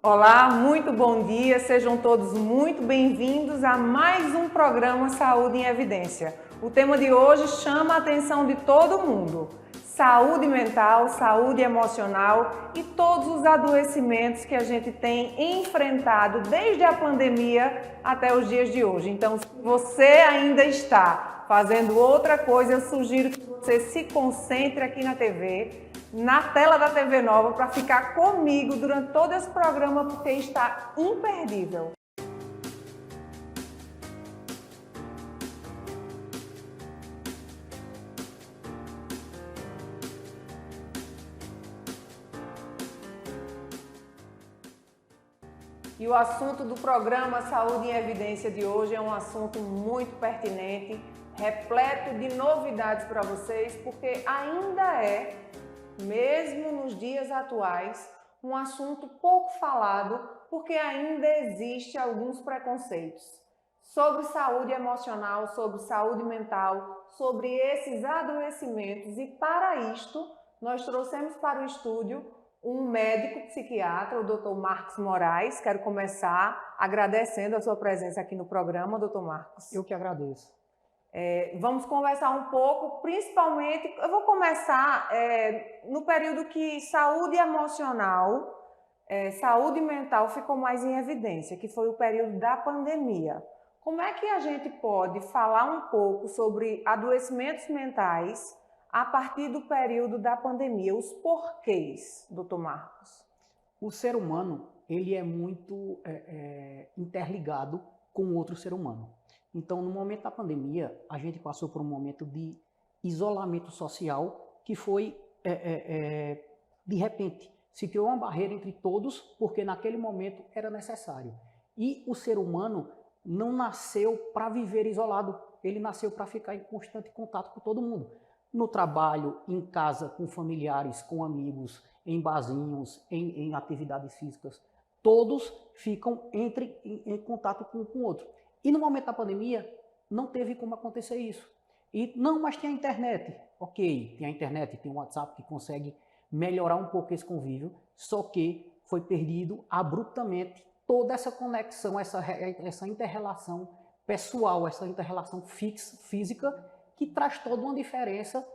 Olá, muito bom dia, sejam todos muito bem-vindos a mais um programa Saúde em Evidência. O tema de hoje chama a atenção de todo mundo: saúde mental, saúde emocional e todos os adoecimentos que a gente tem enfrentado desde a pandemia até os dias de hoje. Então, se você ainda está fazendo outra coisa, eu sugiro que você se concentre aqui na TV, na tela da TV Nova, para ficar comigo durante todo esse programa, porque está imperdível. E o assunto do programa Saúde em Evidência de hoje é um assunto muito pertinente, repleto de novidades para vocês, porque ainda é, mesmo nos dias atuais, um assunto pouco falado, porque ainda existe alguns preconceitos sobre saúde emocional, sobre saúde mental, sobre esses adoecimentos. E para isto, nós trouxemos para o estúdio um médico psiquiatra, o Dr. Marcos Moraes. Quero começar agradecendo a sua presença aqui no programa, Dr. Marcos. Eu que agradeço. Vamos conversar um pouco, principalmente, eu vou começar no período que saúde emocional, saúde mental ficou mais em evidência, que foi o período da pandemia. Como é que a gente pode falar um pouco sobre adoecimentos mentais a partir do período da pandemia? Os porquês, doutor Marcos? O ser humano, ele é muito interligado com outro ser humano. Então, no momento da pandemia, a gente passou por um momento de isolamento social que foi, de repente, se criou uma barreira entre todos, porque naquele momento era necessário. E o ser humano não nasceu para viver isolado, ele nasceu para ficar em constante contato com todo mundo. No trabalho, em casa, com familiares, com amigos, em barzinhos, em atividades físicas, todos ficam em contato com o outro. E no momento da pandemia, não teve como acontecer isso. E não, mas tem a internet. Ok, tem a internet, tem o WhatsApp que consegue melhorar um pouco esse convívio, só que foi perdido abruptamente toda essa conexão, essa inter-relação pessoal, essa inter-relação física, que traz toda uma diferença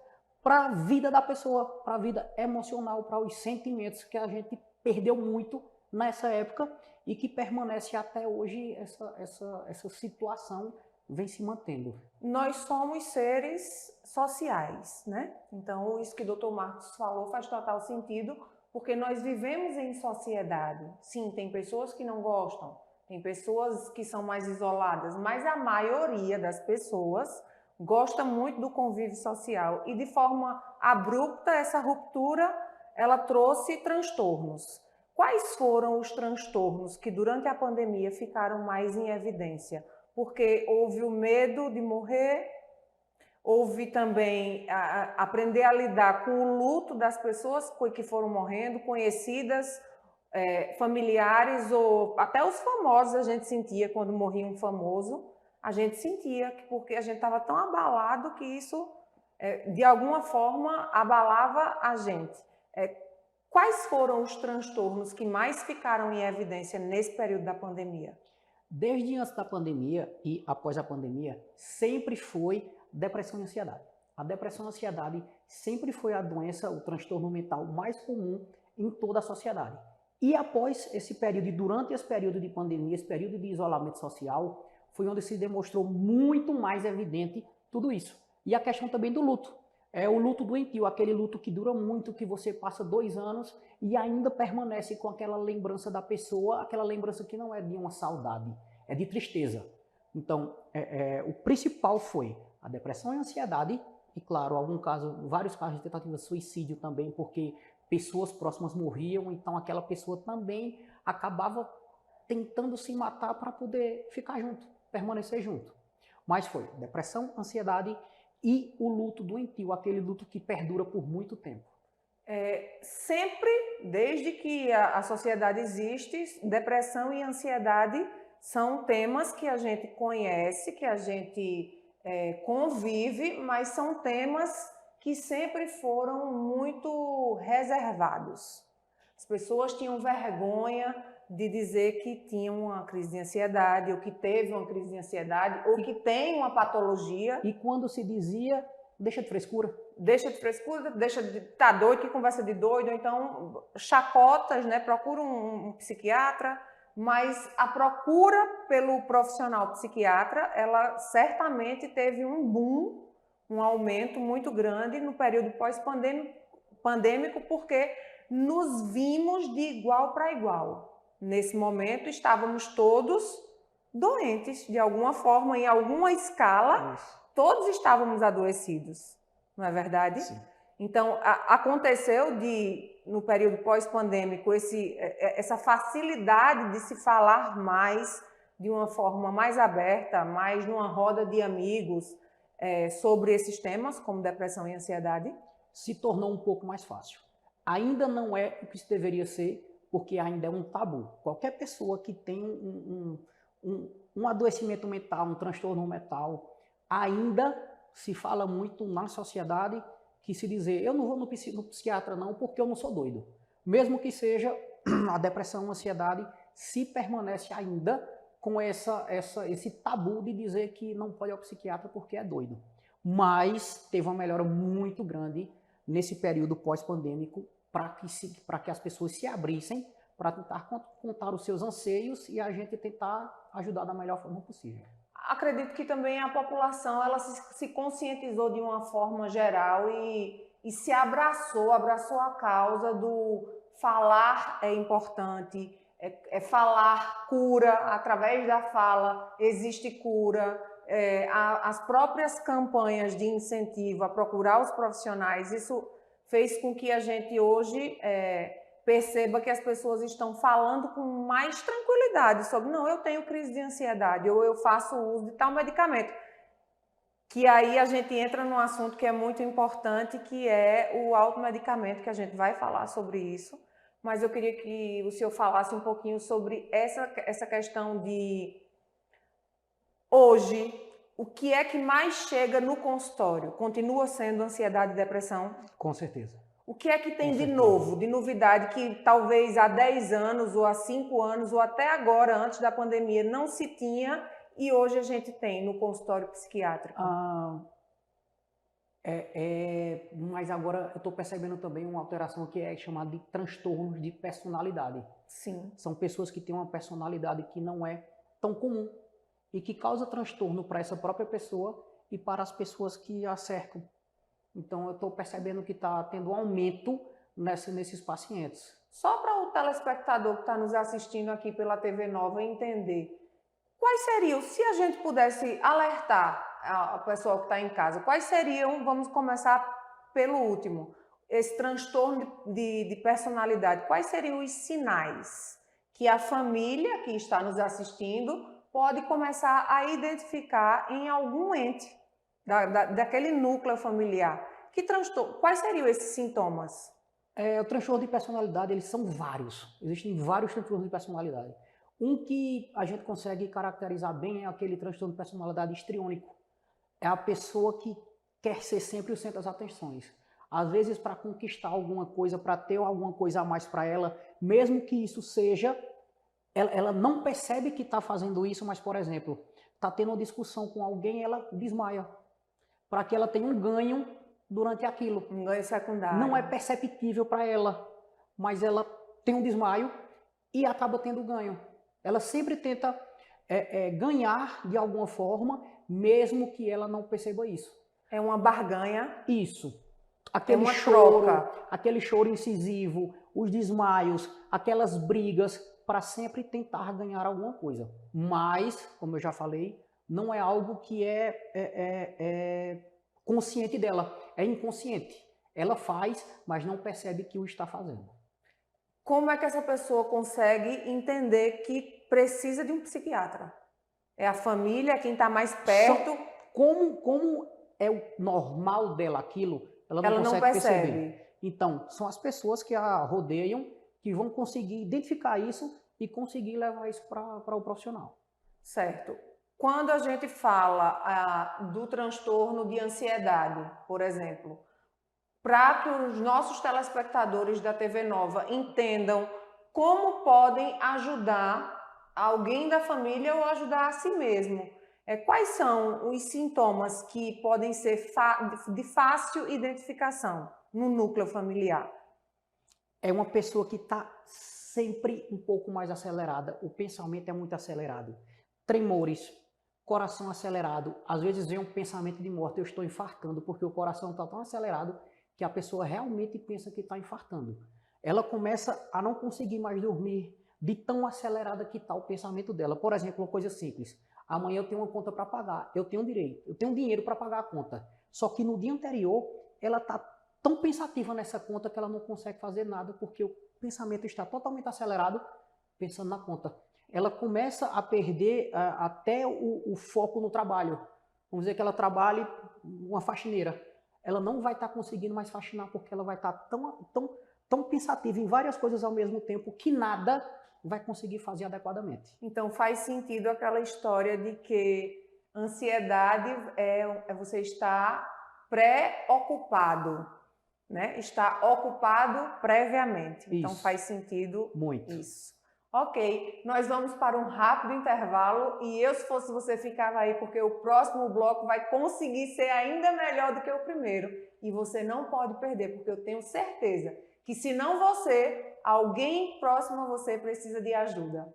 para a vida da pessoa, para a vida emocional, para os sentimentos que a gente perdeu muito nessa época e que permanece até hoje. Essa situação vem se mantendo. Nós somos seres sociais, né? Então, isso que o Dr. Marcos falou faz total sentido, porque nós vivemos em sociedade. Sim, tem pessoas que não gostam, tem pessoas que são mais isoladas, mas a maioria das pessoas gosta muito do convívio social. E de forma abrupta, essa ruptura, ela trouxe transtornos. Quais foram os transtornos que durante a pandemia ficaram mais em evidência? Porque houve o medo de morrer, houve também aprender a lidar com o luto das pessoas que foram morrendo, conhecidas, familiares, ou até os famosos a gente sentia quando morria um famoso, a gente sentia, porque a gente estava tão abalado que isso, de alguma forma, abalava a gente. Quais foram os transtornos que mais ficaram em evidência nesse período da pandemia? Desde antes da pandemia e após a pandemia, sempre foi depressão e ansiedade. A depressão e a ansiedade sempre foi a doença, o transtorno mental mais comum em toda a sociedade. E após esse período, e durante esse período de pandemia, esse período de isolamento social, foi onde se demonstrou muito mais evidente tudo isso. E a questão também do luto. É o luto doentio, aquele luto que dura muito, que você passa 2 anos e ainda permanece com aquela lembrança da pessoa, aquela lembrança que não é de uma saudade, é de tristeza. Então, o principal foi a depressão e a ansiedade, e claro, vários casos de tentativa de suicídio também, porque pessoas próximas morriam, então aquela pessoa também acabava tentando se matar para poder ficar junto, permanecer junto. Mas foi depressão, ansiedade e o luto doentio, aquele luto que perdura por muito tempo. Sempre, desde que a sociedade existe, depressão e ansiedade são temas que a gente conhece, que a gente convive, mas são temas que sempre foram muito reservados. As pessoas tinham vergonha de dizer que tinha uma crise de ansiedade, ou que teve uma crise de ansiedade, ou que tem uma patologia. E quando se dizia, deixa de frescura. Deixa de frescura, deixa de estar doido, que conversa de doido, ou então chacotas, né? Procura um psiquiatra, mas a procura pelo profissional psiquiatra, ela certamente teve um boom, um aumento muito grande no período pós-pandêmico, porque nos vimos de igual para igual. Nesse momento, estávamos todos doentes, de alguma forma, em alguma escala, todos estávamos adoecidos, não é verdade? Sim. Então, aconteceu no período pós-pandêmico, essa facilidade de se falar mais, de uma forma mais aberta, mais numa roda de amigos, sobre esses temas, como depressão e ansiedade? Se tornou um pouco mais fácil. Ainda não é o que isso deveria ser, porque ainda é um tabu. Qualquer pessoa que tem um adoecimento mental, um transtorno mental, ainda se fala muito na sociedade que se dizer, eu não vou no psiquiatra não, porque eu não sou doido. Mesmo que seja a depressão, a ansiedade, se permanece ainda com esse tabu de dizer que não pode ir ao psiquiatra porque é doido. Mas teve uma melhora muito grande nesse período pós-pandêmico para que as pessoas se abrissem para tentar contar os seus anseios e a gente tentar ajudar da melhor forma possível. Acredito que também a população ela se conscientizou de uma forma geral e se abraçou a causa do falar é importante, falar cura, através da fala existe cura, as próprias campanhas de incentivo a procurar os profissionais, isso fez com que a gente hoje perceba que as pessoas estão falando com mais tranquilidade sobre, não, eu tenho crise de ansiedade, ou eu faço uso de tal medicamento. Que aí a gente entra num assunto que é muito importante, que é o automedicamento, que a gente vai falar sobre isso. Mas eu queria que o senhor falasse um pouquinho sobre essa questão de, hoje, o que é que mais chega no consultório? Continua sendo ansiedade e depressão? Com certeza. O que é que tem de novo, de novidade, que talvez há 10 anos, ou há 5 anos, ou até agora, antes da pandemia, não se tinha e hoje a gente tem no consultório psiquiátrico? Mas agora eu estou percebendo também uma alteração que é chamada de transtornos de personalidade. Sim. São pessoas que têm uma personalidade que não é tão comum e que causa transtorno para essa própria pessoa e para as pessoas que a cercam. Então, eu estou percebendo que está tendo um aumento nesses pacientes. Só para o telespectador que está nos assistindo aqui pela TV Nova entender, quais seriam, se a gente pudesse alertar a pessoa que está em casa, quais seriam, vamos começar pelo último, esse transtorno de personalidade, quais seriam os sinais que a família que está nos assistindo pode começar a identificar em algum ente daquele núcleo familiar? Que transtorno? Quais seriam esses sintomas? O transtorno de personalidade, eles são vários. Existem vários transtornos de personalidade. Um que a gente consegue caracterizar bem é aquele transtorno de personalidade histriônico. É a pessoa que quer ser sempre o centro das atenções. Às vezes, para conquistar alguma coisa, para ter alguma coisa a mais para ela, mesmo que isso seja, ela não percebe que está fazendo isso, mas, por exemplo, está tendo uma discussão com alguém, ela desmaia, para que ela tenha um ganho durante aquilo. Um ganho secundário. Não é perceptível para ela, mas ela tem um desmaio e acaba tendo ganho. Ela sempre tenta ganhar de alguma forma, mesmo que ela não perceba isso. É uma barganha. Isso. Aquele choro, aquele choro incisivo, os desmaios, aquelas brigas, para sempre tentar ganhar alguma coisa. Mas, como eu já falei, não é algo que é consciente dela, é inconsciente. Ela faz, mas não percebe que o está fazendo. Como é que essa pessoa consegue entender que precisa de um psiquiatra? É a família, quem está mais perto? Como é o normal dela aquilo, ela não consegue perceber. Então, são as pessoas que a rodeiam que vão conseguir identificar isso e conseguir levar isso para o profissional. Certo. Quando a gente fala do transtorno de ansiedade, por exemplo, para que os nossos telespectadores da TV Nova entendam como podem ajudar alguém da família ou ajudar a si mesmo. Quais são os sintomas que podem ser de fácil identificação no núcleo familiar? É uma pessoa que está sempre um pouco mais acelerada, o pensamento é muito acelerado. Tremores, coração acelerado, às vezes vem um pensamento de morte, eu estou infartando, porque o coração está tão acelerado que a pessoa realmente pensa que está infartando. Ela começa a não conseguir mais dormir, de tão acelerada que está o pensamento dela. Por exemplo, uma coisa simples, amanhã eu tenho uma conta para pagar, eu tenho direito, eu tenho dinheiro para pagar a conta, só que no dia anterior ela está tão pensativa nessa conta que ela não consegue fazer nada porque o pensamento está totalmente acelerado pensando na conta. Ela começa a perder até o foco no trabalho. Vamos dizer que ela trabalhe uma faxineira. Ela não vai estar conseguindo mais faxinar porque ela vai estar tão pensativa em várias coisas ao mesmo tempo que nada vai conseguir fazer adequadamente. Então faz sentido aquela história de que ansiedade é você estar pré-ocupado, né? Está ocupado previamente. Então faz sentido muito isso. Ok, nós vamos para um rápido intervalo e eu, se fosse você, ficava aí porque o próximo bloco vai conseguir ser ainda melhor do que o primeiro e você não pode perder, porque eu tenho certeza que se não você, alguém próximo a você precisa de ajuda.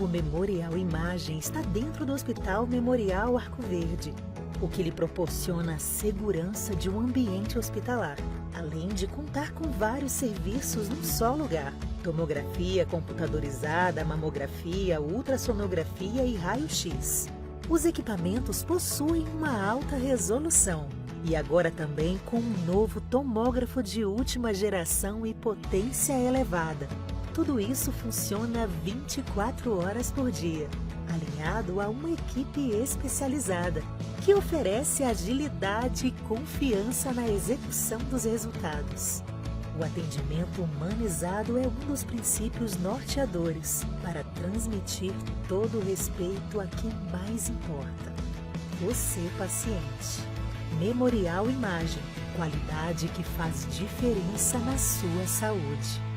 O Memorial Imagem está dentro do Hospital Memorial Arco Verde, o que lhe proporciona a segurança de um ambiente hospitalar, além de contar com vários serviços num só lugar: tomografia computadorizada, mamografia, ultrassonografia e raio-x. Os equipamentos possuem uma alta resolução e agora também com um novo tomógrafo de última geração e potência elevada. Tudo isso funciona 24 horas por dia, alinhado a uma equipe especializada, que oferece agilidade e confiança na execução dos resultados. O atendimento humanizado é um dos princípios norteadores para transmitir todo o respeito a quem mais importa: você, paciente. Memorial Imagem, qualidade que faz diferença na sua saúde.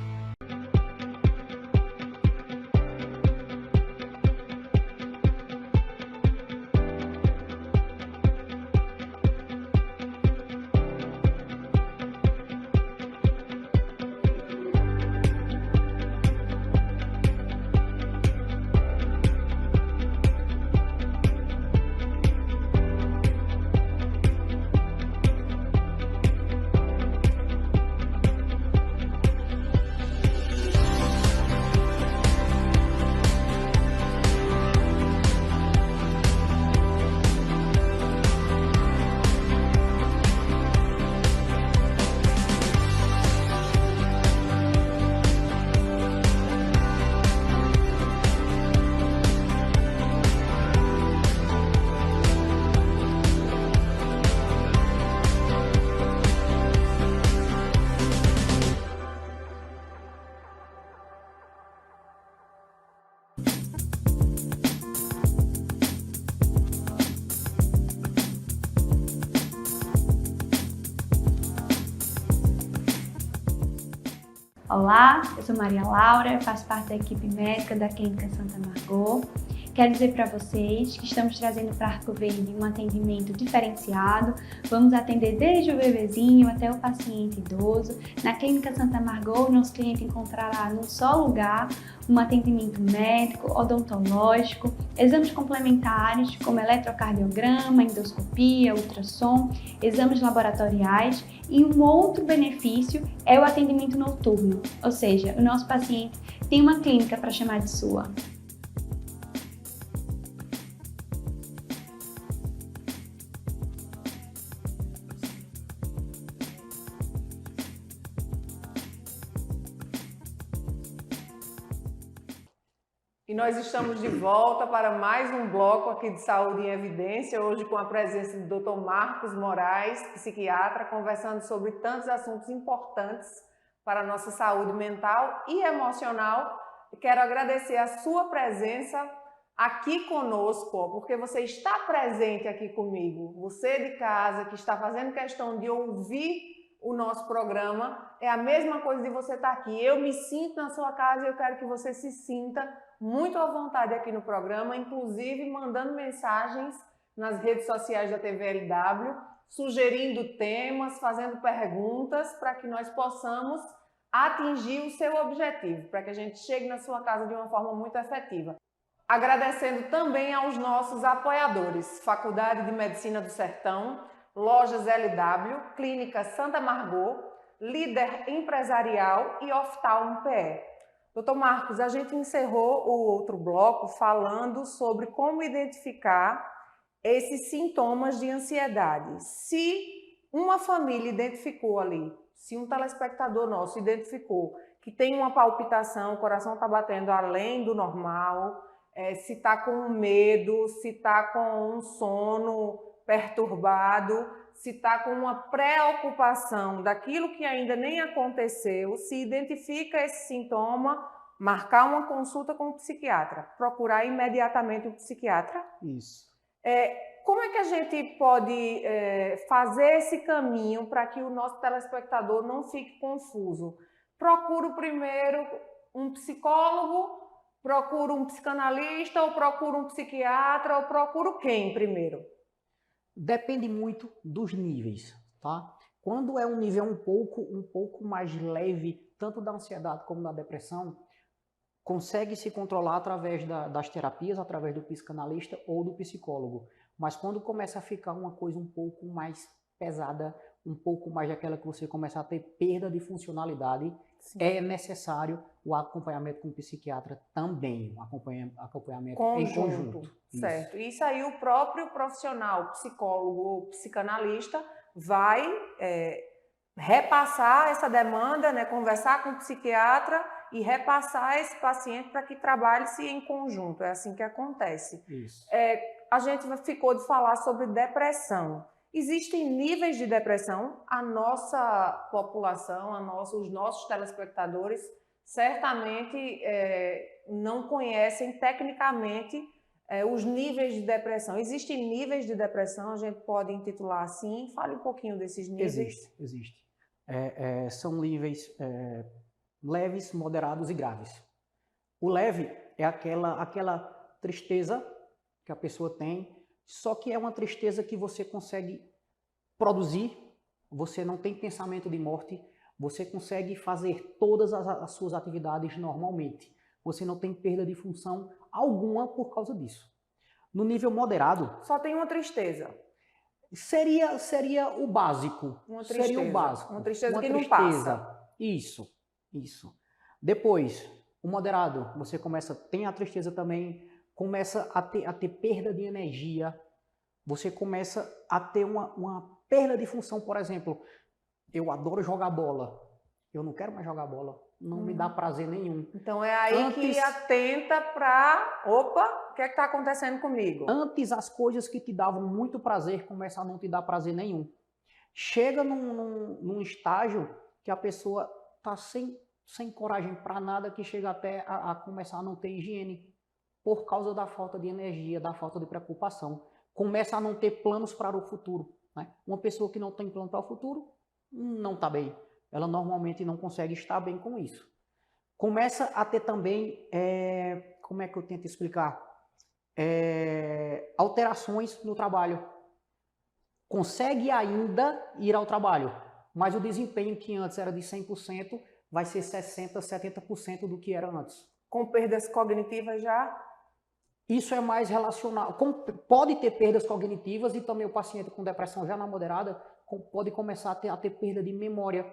Olá, eu sou Maria Laura, faço parte da equipe médica da Clínica Santa Margot. Quero dizer para vocês que estamos trazendo para Arco Verde um atendimento diferenciado. Vamos atender desde o bebezinho até o paciente idoso. Na Clínica Santa Margot, nosso cliente encontrará num só lugar um atendimento médico, odontológico, exames complementares como eletrocardiograma, endoscopia, ultrassom, exames laboratoriais, e um outro benefício é o atendimento noturno, ou seja, o nosso paciente tem uma clínica para chamar de sua. E nós estamos de volta para mais um bloco aqui de Saúde em Evidência, hoje com a presença do Dr. Marcos Moraes, psiquiatra, conversando sobre tantos assuntos importantes para a nossa saúde mental e emocional. Quero agradecer a sua presença aqui conosco, porque você está presente aqui comigo. Você de casa que está fazendo questão de ouvir o nosso programa. É a mesma coisa de você estar aqui. Eu me sinto na sua casa e eu quero que você se sinta muito à vontade aqui no programa, inclusive mandando mensagens nas redes sociais da TVLW, sugerindo temas, fazendo perguntas para que nós possamos atingir o seu objetivo, para que a gente chegue na sua casa de uma forma muito efetiva. Agradecendo também aos nossos apoiadores, Faculdade de Medicina do Sertão, Lojas LW, Clínica Santa Margot, Líder Empresarial e Oftalmo PE. Doutor Marcos, a gente encerrou o outro bloco falando sobre como identificar esses sintomas de ansiedade. Se uma família identificou ali, se um telespectador nosso identificou que tem uma palpitação, o coração está batendo além do normal, se está com medo, se está com um sono perturbado, se está com uma preocupação daquilo que ainda nem aconteceu, se identifica esse sintoma, marcar uma consulta com o psiquiatra, procurar imediatamente o psiquiatra. Isso. Como é que a gente pode fazer esse caminho para que o nosso telespectador não fique confuso? Procuro primeiro um psicólogo, procuro um psicanalista, ou procuro um psiquiatra, ou procuro quem primeiro? Depende muito dos níveis, tá? Quando é um nível um pouco mais leve, tanto da ansiedade como da depressão, consegue se controlar através das terapias, através do psicanalista ou do psicólogo. Mas quando começa a ficar uma coisa um pouco mais pesada, um pouco mais daquela que você começa a ter perda de funcionalidade, sim, é necessário o acompanhamento com o psiquiatra também, um acompanhamento em conjunto. Certo. Isso aí o próprio profissional, psicólogo ou psicanalista, vai repassar essa demanda, né, conversar com o psiquiatra e repassar esse paciente para que trabalhe-se em conjunto. É assim que acontece. Isso. A gente ficou de falar sobre depressão. Existem níveis de depressão. A nossa população, os nossos telespectadores, certamente não conhecem tecnicamente os níveis de depressão. Existem níveis de depressão, a gente pode intitular assim. Fale um pouquinho desses níveis. Existe. São níveis leves, moderados e graves. O leve é aquela tristeza que a pessoa tem, só que é uma tristeza que você consegue produzir, você não tem pensamento de morte, você consegue fazer todas as suas atividades normalmente. Você não tem perda de função alguma por causa disso. No nível moderado... Só tem uma tristeza. Seria o básico. Uma tristeza. Seria o básico. Uma tristeza que não passa. Isso. Depois, o moderado, você tem a tristeza também, começa a ter perda de energia, você começa a ter uma perda de função. Por exemplo, eu adoro jogar bola, eu não quero mais jogar bola, não me dá prazer nenhum. Então é aí que atenta para, opa, o que é que está acontecendo comigo? Antes as coisas que te davam muito prazer começam a não te dar prazer nenhum. Chega num estágio que a pessoa está sem coragem para nada, que chega até a começar a não ter higiene, por causa da falta de energia, da falta de preocupação. Começa a não ter planos para o futuro. Né? Uma pessoa que não tem plano para o futuro não está bem. Ela normalmente não consegue estar bem com isso. Começa a ter também, como é que eu tento explicar? Alterações no trabalho. Consegue ainda ir ao trabalho, mas o desempenho que antes era de 100% vai ser 60%, 70% do que era antes. Com perdas cognitivas já? Isso é mais relacionado, pode ter perdas cognitivas, e também o paciente com depressão já na moderada pode começar a ter perda de memória,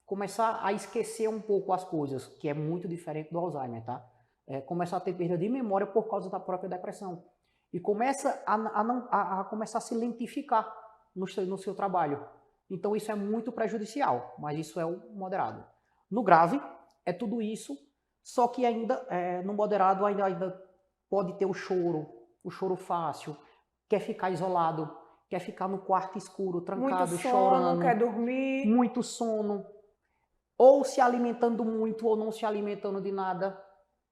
começar a esquecer um pouco as coisas, que é muito diferente do Alzheimer, tá? Começar a ter perda de memória por causa da própria depressão. E começa a começar a se lentificar no seu trabalho. Então isso é muito prejudicial, mas isso é o moderado. No grave, é tudo isso, só que ainda, no moderado, ainda pode ter o choro fácil, quer ficar isolado, quer ficar no quarto escuro, trancado, muito sono, chorando. Quer dormir. Muito sono. Ou se alimentando muito, ou não se alimentando de nada.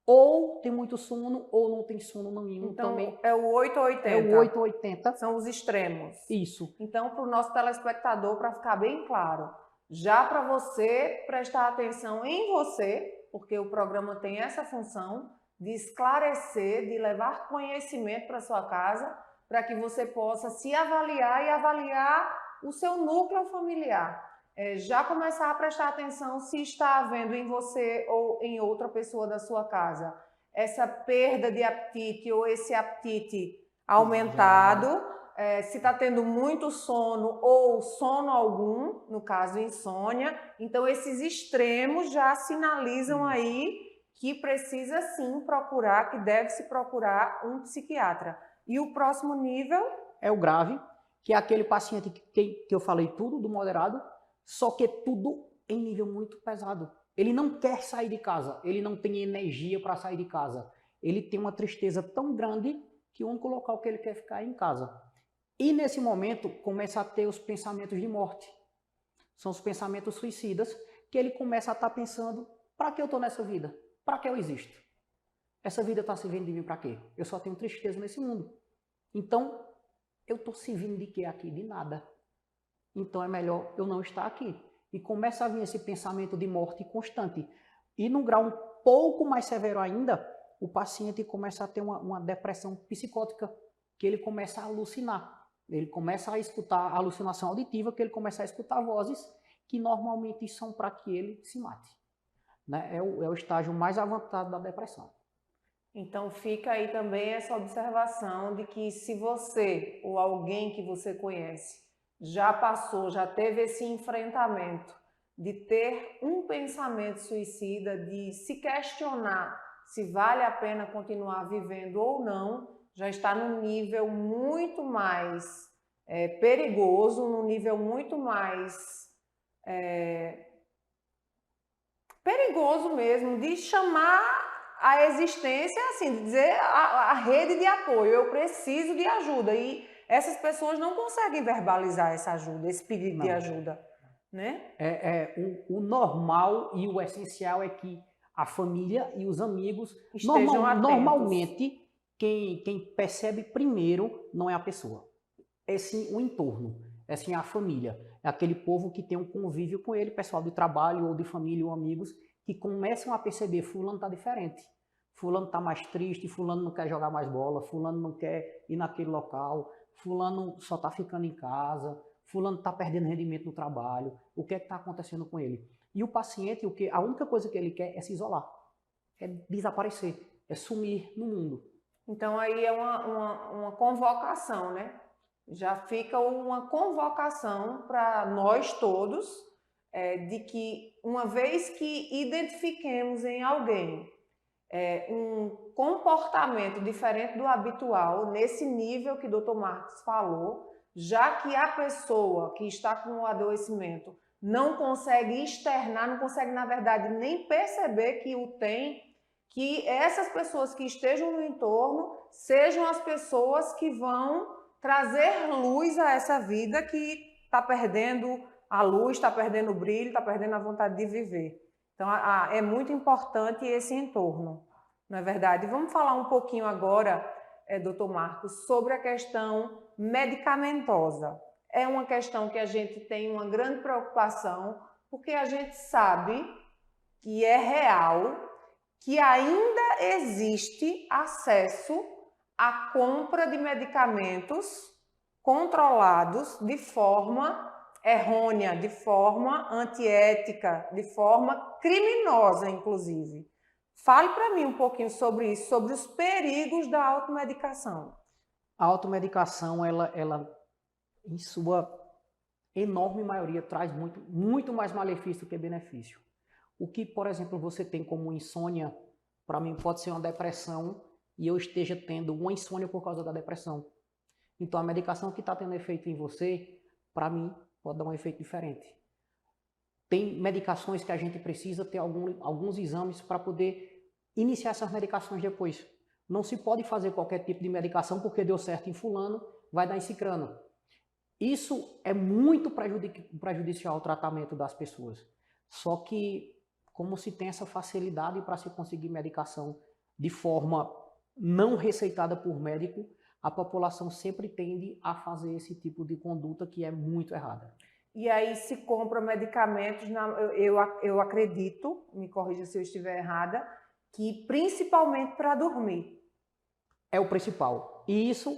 Ou tem muito sono, ou não tem sono nenhum. Então, também. é o 8 ou 80. É o 8 ou 80. São os extremos. Isso. Então, para o nosso telespectador, para ficar bem claro, já para você prestar atenção em você, porque o programa tem essa função de esclarecer, de levar conhecimento para sua casa, para que você possa se avaliar e avaliar o seu núcleo familiar. Já começar a prestar atenção se está havendo em você ou em outra pessoa da sua casa essa perda de apetite ou esse apetite aumentado, se está tendo muito sono ou sono algum, no caso insônia. Então esses extremos já sinalizam aí que precisa sim procurar, que deve se procurar um psiquiatra. E o próximo nível? É o grave, que é aquele paciente que eu falei tudo, do moderado, só que tudo em nível muito pesado. Ele não quer sair de casa, ele não tem energia para sair de casa. Ele tem uma tristeza tão grande que o único local que ele quer ficar é em casa. E nesse momento começa a ter os pensamentos de morte. São os pensamentos suicidas que ele começa a estar pensando: para que eu estou nessa vida? Para que eu existo? Essa vida está servindo de mim para quê? Eu só tenho tristeza nesse mundo. Então, eu estou servindo de quê aqui? De nada. Então é melhor eu não estar aqui. E começa a vir esse pensamento de morte constante. E num grau um pouco mais severo ainda, o paciente começa a ter uma depressão psicótica, que ele começa a alucinar. Ele começa a escutar a alucinação auditiva, que ele começa a escutar vozes que normalmente são para que ele se mate. Né? É o estágio mais avançado da depressão. Então fica aí também essa observação de que se você ou alguém que você conhece já passou, já teve esse enfrentamento de ter um pensamento suicida, de se questionar se vale a pena continuar vivendo ou não, já está num nível muito mais perigoso, num nível muito mais perigoso mesmo, de chamar a existência, assim, de dizer a rede de apoio, eu preciso de ajuda. E essas pessoas não conseguem verbalizar essa ajuda, esse pedido de ajuda, né? O normal e o essencial é que a família e os amigos, Estejam atentos. normalmente, quem percebe primeiro não é a pessoa, é sim o entorno, é sim a família, é aquele povo que tem um convívio com ele, pessoal de trabalho ou de família ou amigos, que começam a perceber: fulano está diferente, fulano está mais triste, fulano não quer jogar mais bola, fulano não quer ir naquele local, fulano só está ficando em casa, fulano está perdendo rendimento no trabalho, o que é que está acontecendo com ele? E o paciente, a única coisa que ele quer é se isolar, é desaparecer, é sumir no mundo. Então aí é uma convocação, né? Já fica uma convocação para nós todos, de que uma vez que identifiquemos em alguém um comportamento diferente do habitual, nesse nível que o Dr. Marcos falou, já que a pessoa que está com o adoecimento não consegue externar, não consegue, na verdade, nem perceber que o tem, que essas pessoas que estejam no entorno sejam as pessoas que vão trazer luz a essa vida que está perdendo a luz, está perdendo o brilho, está perdendo a vontade de viver. Então, é muito importante esse entorno, não é verdade? Vamos falar um pouquinho agora, Dr. Marcos, sobre a questão medicamentosa. É uma questão que a gente tem uma grande preocupação, porque a gente sabe que é real, que ainda existe acesso à compra de medicamentos controlados de forma errônea, de forma antiética, de forma criminosa, inclusive. Fale para mim um pouquinho sobre isso, sobre os perigos da automedicação. A automedicação, ela em sua enorme maioria, traz muito mais malefício que benefício. O que, por exemplo, você tem como insônia, para mim pode ser uma depressão e eu esteja tendo uma insônia por causa da depressão. Então a medicação que está tendo efeito em você, para mim, pode dar um efeito diferente. Tem medicações que a gente precisa ter alguns exames para poder iniciar essas medicações depois. Não se pode fazer qualquer tipo de medicação porque deu certo em fulano, vai dar em cicrano. Isso é muito prejudicial ao tratamento das pessoas. Só que, como se tem essa facilidade para se conseguir medicação de forma não receitada por médico, a população sempre tende a fazer esse tipo de conduta que é muito errada. e aí se compra medicamentos, eu acredito, me corrija se eu estiver errada, que principalmente para dormir. É o principal. E isso,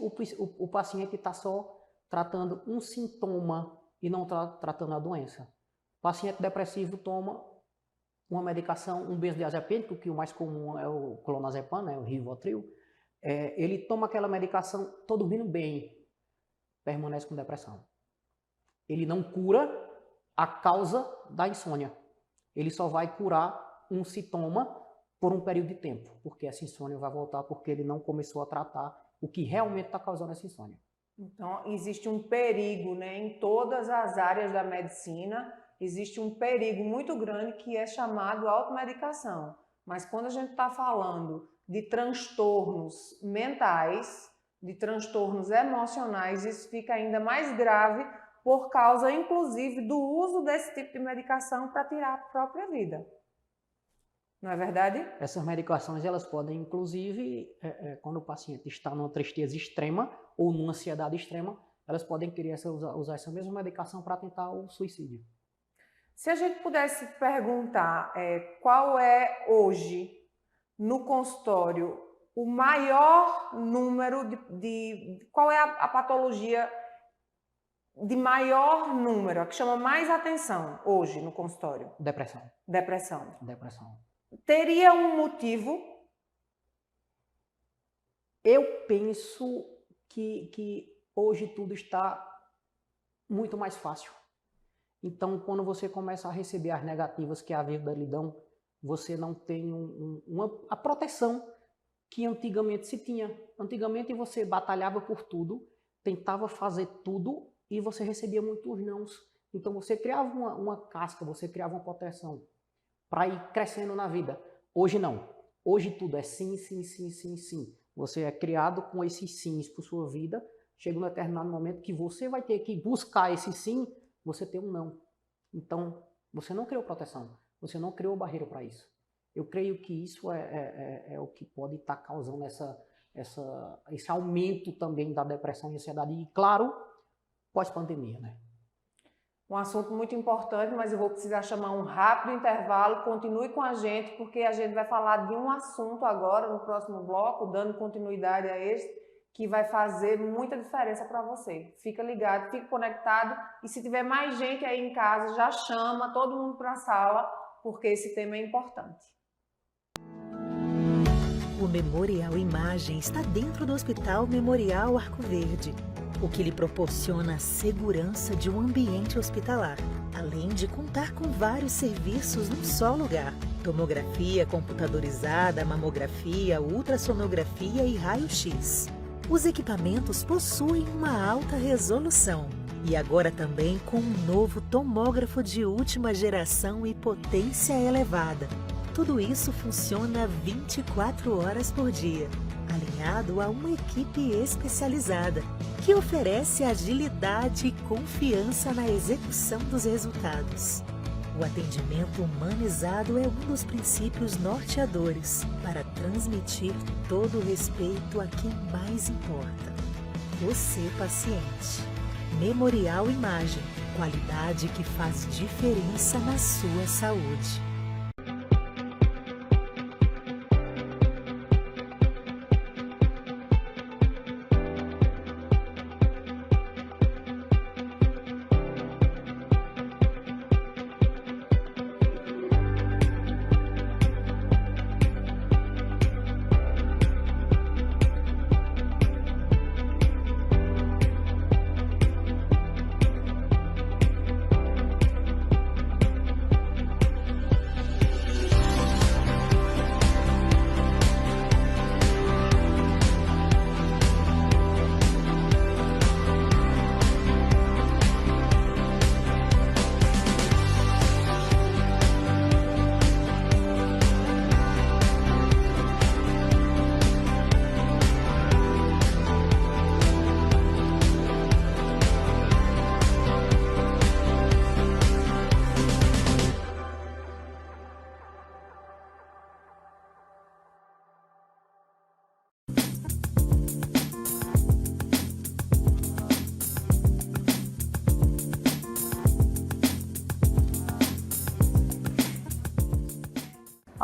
o paciente está só tratando um sintoma e não está tratando a doença. O paciente depressivo toma uma medicação, um benzodiazepínico, que o mais comum é o clonazepam, né, o Rivotril. Ele toma aquela medicação, está dormindo bem, permanece com depressão. Ele não cura a causa da insônia. Ele só vai curar um sintoma por um período de tempo, porque essa insônia vai voltar porque ele não começou a tratar o que realmente está causando essa insônia. Então, existe um perigo, né, em todas as áreas da medicina, existe um perigo muito grande que é chamado automedicação. Mas quando a gente está falando de transtornos mentais, de transtornos emocionais, isso fica ainda mais grave por causa, inclusive, do uso desse tipo de medicação para tirar a própria vida. Não é verdade? Essas medicações, elas podem, inclusive, quando o paciente está numa tristeza extrema ou numa ansiedade extrema, elas podem querer usar essa mesma medicação para tentar o suicídio. Se a gente pudesse perguntar qual é hoje, no consultório, o maior número qual é a patologia de maior número, a que chama mais atenção hoje no consultório? Depressão. Depressão. Depressão. Teria um motivo? Eu penso que hoje tudo está muito mais fácil. Então, quando você começa a receber as negativas que a vida lhe dão, você não tem a proteção que antigamente se tinha. Antigamente você batalhava por tudo, tentava fazer tudo e você recebia muitos nãos. Então você criava uma casca, você criava uma proteção para ir crescendo na vida. Hoje não. Hoje tudo é sim, sim, sim, sim, sim. Você é criado com esses sims por sua vida. Chega um determinado momento que você vai ter que buscar esse sim, você tem um não. Então, você não criou proteção. Você não criou barreira para isso. Eu creio que isso é o que pode estar causando esse aumento também da depressão e ansiedade. E, claro, pós-pandemia, né? Um assunto muito importante, mas eu vou precisar chamar um rápido intervalo. Continue com a gente, porque a gente vai falar de um assunto agora, no próximo bloco, dando continuidade a este, que vai fazer muita diferença para você. Fica ligado, fica conectado, e se tiver mais gente aí em casa, já chama todo mundo para a sala, porque esse tema é importante. O Memorial Imagem está dentro do Hospital Memorial Arco Verde, o que lhe proporciona a segurança de um ambiente hospitalar, além de contar com vários serviços num só lugar: tomografia computadorizada, mamografia, ultrassonografia e raio-x. Os equipamentos possuem uma alta resolução e agora também com um novo tomógrafo de última geração e potência elevada. Tudo isso funciona 24 horas por dia, alinhado a uma equipe especializada, que oferece agilidade e confiança na execução dos resultados. O atendimento humanizado é um dos princípios norteadores para transmitir todo o respeito a quem mais importa: você, paciente. Memorial Imagem, qualidade que faz diferença na sua saúde.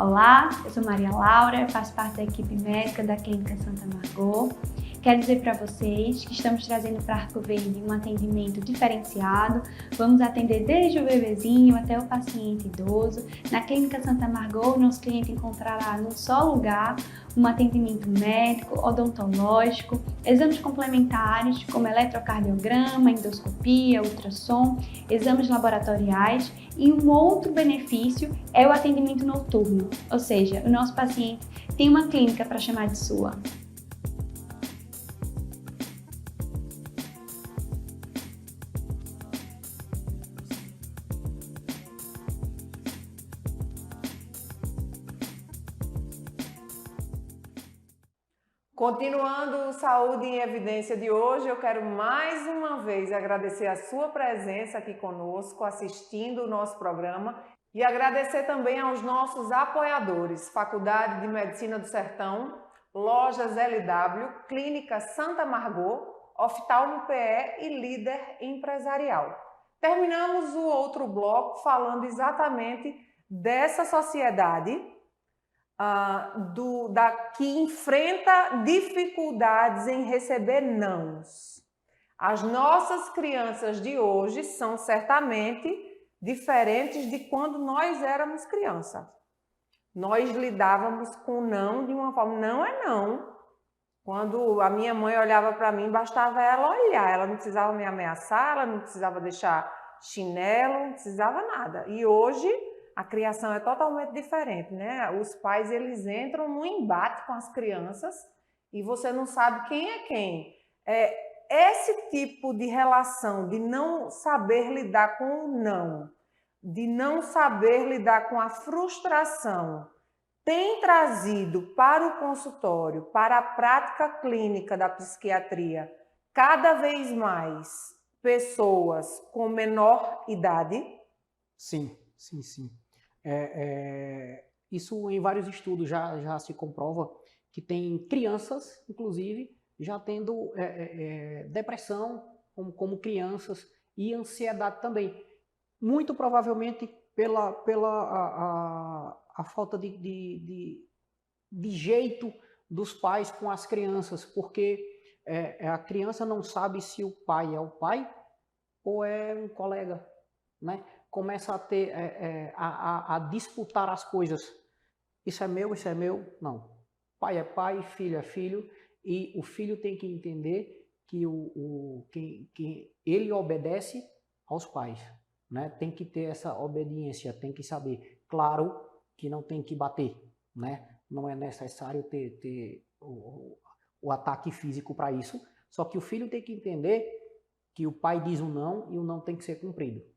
Olá, eu sou Maria Laura, faço parte da equipe médica da Clínica Santa Margot. Quero dizer para vocês que estamos trazendo para Arco Verde um atendimento diferenciado. Vamos atender desde o bebezinho até o paciente idoso. Na Clínica Santa Margot, nosso cliente encontrará num só lugar um atendimento médico, odontológico, exames complementares como eletrocardiograma, endoscopia, ultrassom, exames laboratoriais e um outro benefício é o atendimento noturno, ou seja, o nosso paciente tem uma clínica para chamar de sua. Continuando o Saúde em Evidência de hoje, eu quero mais uma vez agradecer a sua presença aqui conosco, assistindo o nosso programa, e agradecer também aos nossos apoiadores, Faculdade de Medicina do Sertão, Lojas LW, Clínica Santa Margot, Oftalmo PE e Líder Empresarial. Terminamos o outro bloco falando exatamente dessa sociedade que enfrenta dificuldades em receber nãos. As nossas crianças de hoje são certamente diferentes de quando nós éramos criança. Nós lidávamos com não de uma forma, não é não. Quando a minha mãe olhava para mim, bastava ela olhar, ela não precisava me ameaçar, ela não precisava deixar chinelo, não precisava nada. E hoje a criação é totalmente diferente, né? Os pais, eles entram no embate com as crianças e você não sabe quem é quem. Esse tipo de relação de não saber lidar com o não, de não saber lidar com a frustração, tem trazido para o consultório, para a prática clínica da psiquiatria, cada vez mais pessoas com menor idade? Sim, sim, sim. Isso em vários estudos já se comprova que tem crianças, inclusive, já tendo depressão como crianças e ansiedade também. Muito provavelmente pela a falta de jeito dos pais com as crianças, porque a criança não sabe se o pai é o pai ou é um colega, né? Começa a ter a disputar as coisas. Isso é meu, não. Pai é pai, filho é filho, e o filho tem que entender que que ele obedece aos pais, né? Tem que ter essa obediência, tem que saber. Claro que não tem que bater, né? Não é necessário ter o ataque físico para isso, só que o filho tem que entender que o pai diz o não e o não tem que ser cumprido.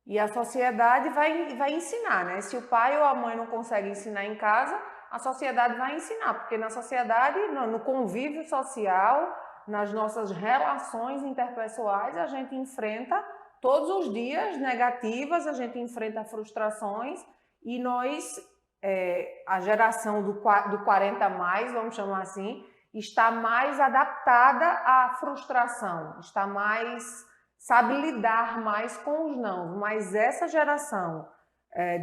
E a sociedade vai ensinar, né? Se o pai ou a mãe não consegue ensinar em casa, a sociedade vai ensinar, porque na sociedade, no convívio social, nas nossas relações interpessoais, a gente enfrenta todos os dias negativas, a gente enfrenta frustrações e nós, a geração do 40 mais, vamos chamar assim, está mais adaptada à frustração, está mais... sabe lidar mais com os não, mas essa geração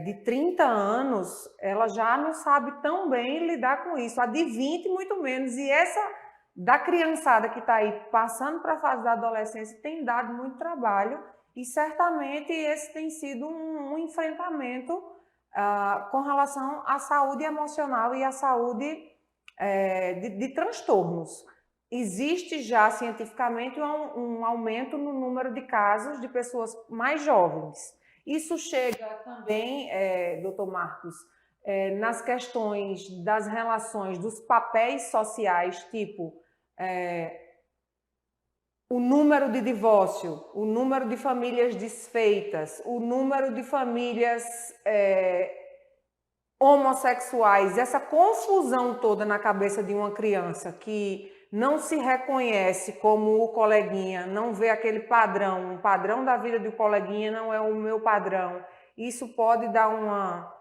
de 30 anos, ela já não sabe tão bem lidar com isso, a de 20 muito menos, e essa da criançada que está aí passando para a fase da adolescência tem dado muito trabalho, e certamente esse tem sido um enfrentamento com relação à saúde emocional e à saúde de transtornos. Existe já cientificamente um aumento no número de casos de pessoas mais jovens. Isso chega também, doutor Marcos, nas questões das relações, dos papéis sociais, tipo o número de divórcio, o número de famílias desfeitas, o número de famílias homossexuais, essa confusão toda na cabeça de uma criança que não se reconhece como o coleguinha, não vê aquele padrão, o padrão da vida do coleguinha não é o meu padrão. Isso pode dar uma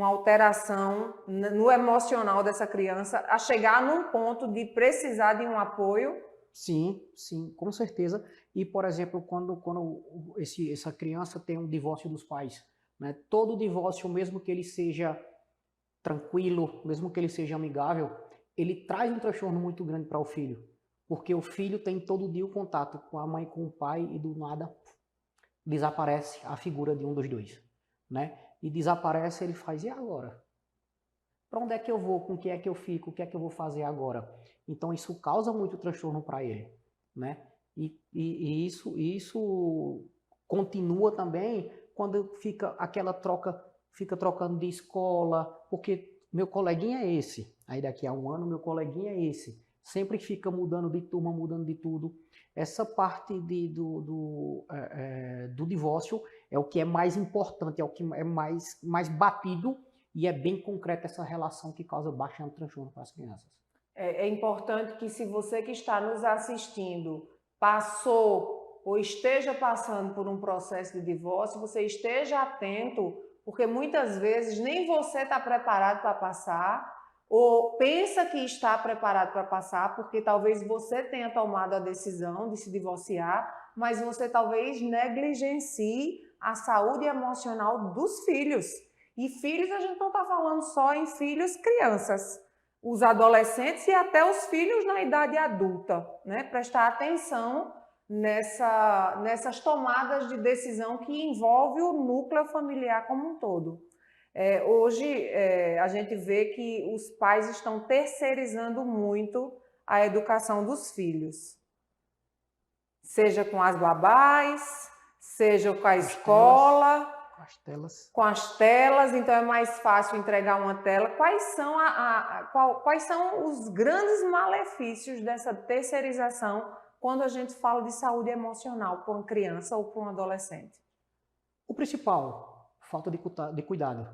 alteração no emocional dessa criança, a chegar num ponto de precisar de um apoio. Sim, sim, com certeza. E, por exemplo, quando essa criança tem um divórcio dos pais, né, todo divórcio, mesmo que ele seja tranquilo, mesmo que ele seja amigável, ele traz um transtorno muito grande para o filho. Porque o filho tem todo dia o contato com a mãe, com o pai, e do nada desaparece a figura de um dos dois, né? E desaparece, ele faz, e agora? Para onde é que eu vou? Com o que é que eu fico? O que é que eu vou fazer agora? Então isso causa muito transtorno para ele, né? E isso continua também quando fica aquela troca, fica trocando de escola, porque meu coleguinha é esse, aí daqui a um ano meu coleguinha é esse. Sempre fica mudando de turma, mudando de tudo. Essa parte do divórcio é o que é mais importante, é o que é mais batido, e é bem concreta essa relação que causa bastante transtorno para as crianças. É importante que, se você que está nos assistindo passou ou esteja passando por um processo de divórcio, você esteja atento, porque muitas vezes nem você está preparado para passar, ou pensa que está preparado para passar, porque talvez você tenha tomado a decisão de se divorciar, mas você talvez negligencie a saúde emocional dos filhos. E filhos, a gente não está falando só em filhos crianças, os adolescentes e até os filhos na idade adulta, né? Prestar atenção nessas tomadas de decisão que envolve o núcleo familiar como um todo. Hoje, a gente vê que os pais estão terceirizando muito a educação dos filhos. Seja com as babás, seja com a escola, com as telas, então é mais fácil entregar uma tela. Quais são os grandes malefícios dessa terceirização quando a gente fala de saúde emocional para uma criança ou para um adolescente? O principal, falta de cuidado.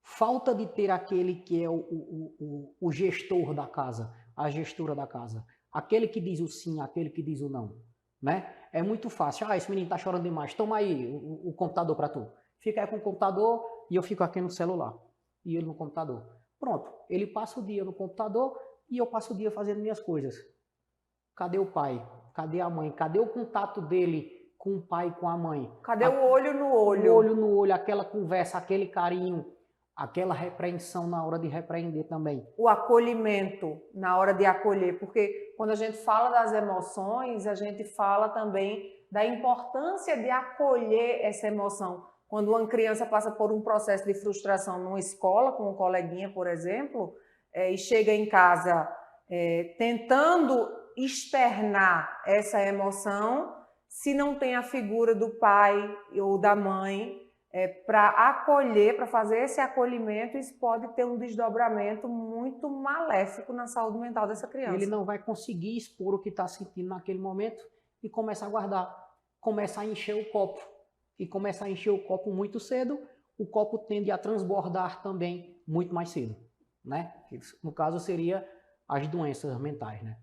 Falta de ter aquele que é o gestor da casa, a gestora da casa. Aquele que diz o sim, aquele que diz o não, né? É muito fácil. Esse menino tá chorando demais. Toma aí o computador para tu. Fica aí com o computador e eu fico aqui no celular. E ele no computador. Pronto. Ele passa o dia no computador e eu passo o dia fazendo minhas coisas. Cadê o pai? Cadê a mãe? Cadê o contato dele com o pai e com a mãe? Cadê o olho no olho? O olho no olho, aquela conversa, aquele carinho, aquela repreensão na hora de repreender também. O acolhimento na hora de acolher, porque quando a gente fala das emoções, a gente fala também da importância de acolher essa emoção. Quando uma criança passa por um processo de frustração numa escola, com um coleguinha, por exemplo, e chega em casa tentando externar essa emoção, se não tem a figura do pai ou da mãe para acolher, para fazer esse acolhimento, isso pode ter um desdobramento muito maléfico na saúde mental dessa criança. Ele não vai conseguir expor o que está sentindo naquele momento e começa a guardar, começa a encher o copo. E começa a encher o copo muito cedo, o copo tende a transbordar também muito mais cedo, né? No caso, seria as doenças mentais, né?